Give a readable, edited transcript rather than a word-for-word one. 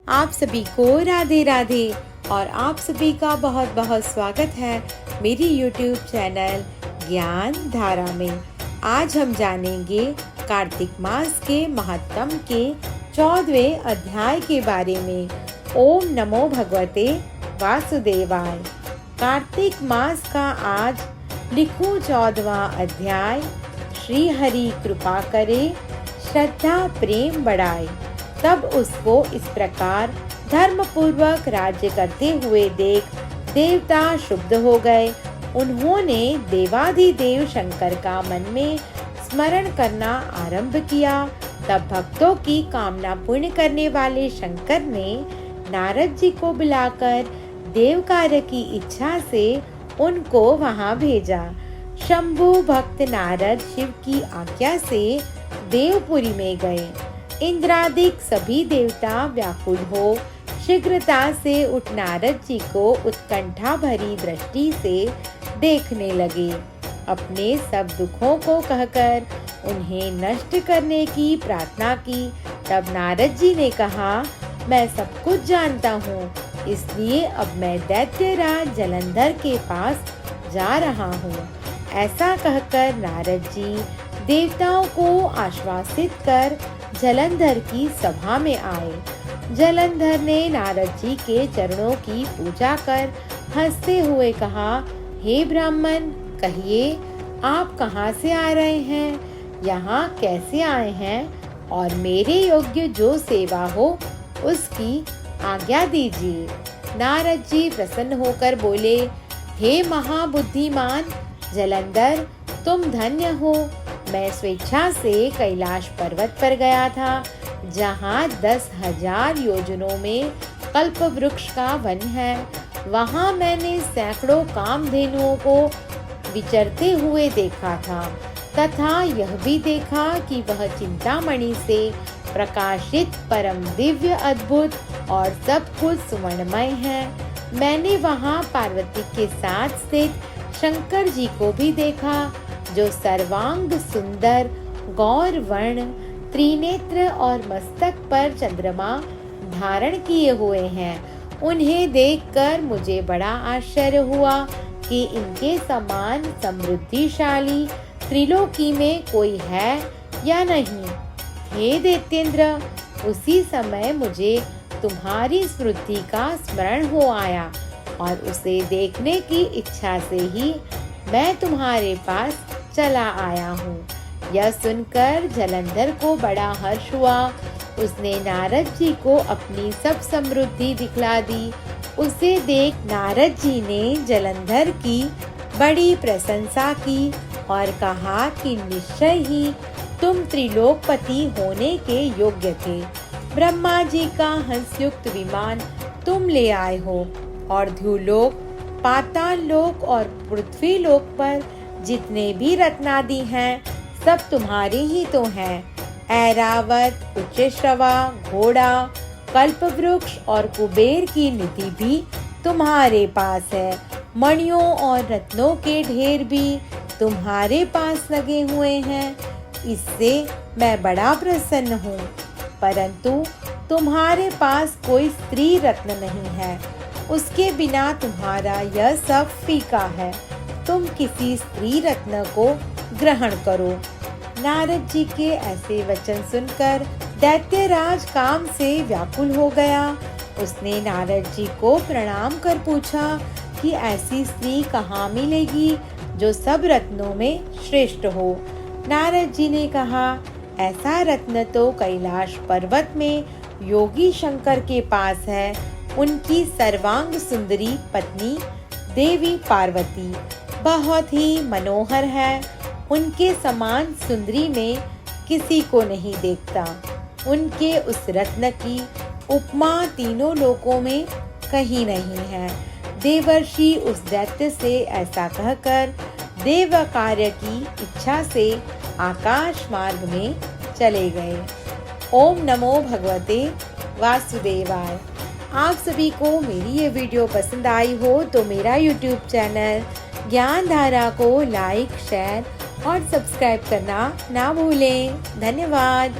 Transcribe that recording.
आप सभी को राधे राधे और आप सभी का बहुत बहुत स्वागत है मेरी YouTube चैनल ज्ञान धारा में। आज हम जानेंगे कार्तिक मास के महत्तम के 14वें अध्याय के बारे में। ओम नमो भगवते वासुदेवाय। कार्तिक मास का आज लिखूं 14वां अध्याय। श्री हरि कृपा करे, श्रद्धा प्रेम बढ़ाए। तब उसको इस प्रकार धर्म पूर्वक राज्य करते हुए देख देवता शुद्ध हो गए। उन्होंने देवाधिदेव शंकर का मन में स्मरण करना आरंभ किया। तब भक्तों की कामना पूर्ण करने वाले शंकर ने नारद जी को बुलाकर देव कार्य की इच्छा से उनको वहां भेजा। शंभु भक्त नारद शिव की आज्ञा से देवपुरी में गए। इंद्रादिक सभी देवता व्याकुल हो शीघ्रता से उठ नारद जी को उत्कंठा भरी दृष्टि से देखने लगे। अपने सब दुखों को कहकर उन्हें नष्ट करने की प्रार्थना की। तब नारद जी ने कहा, मैं सब कुछ जानता हूँ, इसलिए अब मैं दैत्यराज जलंधर के पास जा रहा हूँ। ऐसा कहकर नारद जी देवताओं को आश्वासित कर जलंधर की सभा में आए। जलंधर ने नारद जी के चरणों की पूजा कर हंसते हुए कहा, हे ब्राह्मण, कहिए आप कहाँ से आ रहे हैं, यहाँ कैसे आए हैं और मेरे योग्य जो सेवा हो उसकी आज्ञा दीजिए। नारद जी प्रसन्न होकर बोले, हे महाबुद्धिमान जलंधर, तुम धन्य हो। मैं स्वेच्छा से कैलाश पर्वत पर गया था, जहाँ 10,000 योजनों में कल्प वृक्ष का वन है। वहाँ मैंने सैकड़ों कामधेनुओं को विचरते हुए देखा था, तथा यह भी देखा कि वह चिंतामणि से प्रकाशित परम दिव्य अद्भुत और सब कुछ सुवर्णमय है। मैंने वहाँ पार्वती के साथ स्थित शंकर जी को भी देखा, जो सर्वांग सुंदर गौर वर्ण, त्रिनेत्र और मस्तक पर चंद्रमा धारण किए हुए हैं। उन्हें देखकर मुझे बड़ा आश्चर्य हुआ कि इनके समान समृद्धिशाली त्रिलोकी में कोई है या नहीं। हे दैत्येंद्र, उसी समय मुझे तुम्हारी स्मृति का स्मरण हो आया और उसे देखने की इच्छा से ही मैं तुम्हारे पास चला आया हूँ। यह सुनकर जलंधर को बड़ा हर्ष हुआ। उसने नारद जी को अपनी सब समृद्धि दिखला दी। उसे देख नारद जी ने जलंधर की बड़ी प्रशंसा की और कहा कि निश्चय ही तुम त्रिलोकपति होने के योग्य थे। ब्रह्मा जी का हंसयुक्त विमान तुम ले आए हो और ध्युलोक, पाताल लोक और पृथ्वी लोक पर जितने भी रत्नादि हैं, सब तुम्हारे ही तो हैं। ऐरावत, उच्चश्रवा, घोड़ा, कल्पवृक्ष और कुबेर की निधि भी तुम्हारे पास है। मणियों और रत्नों के ढेर भी तुम्हारे पास लगे हुए हैं। इससे मैं बड़ा प्रसन्न हूँ, परंतु तुम्हारे पास कोई स्त्री रत्न नहीं है। उसके बिना तुम्हारा यह सब फीका है। तुम किसी स्त्री रत्न को ग्रहण करो। नारद जी के ऐसे वचन सुनकर दैत्यराज काम से व्याकुल हो गया। उसने नारद जी को प्रणाम कर पूछा कि ऐसी स्त्री कहाँ मिलेगी जो सब रत्नों में श्रेष्ठ हो। नारद जी ने कहा, ऐसा रत्न तो कैलाश पर्वत में योगी शंकर के पास है। उनकी सर्वांग सुंदरी पत्नी देवी पार्वती बहुत ही मनोहर है। उनके समान सुंदरी में किसी को नहीं देखता। उनके उस रत्न की उपमा तीनों लोकों में कहीं नहीं है। देवर्षि उस दैत्य से ऐसा कहकर देव कार्य की इच्छा से आकाश मार्ग में चले गए। ओम नमो भगवते वासुदेवाय। आप सभी को मेरी ये वीडियो पसंद आई हो तो मेरा YouTube चैनल ज्ञान धारा को लाइक, शेयर और सब्सक्राइब करना ना भूलें। धन्यवाद।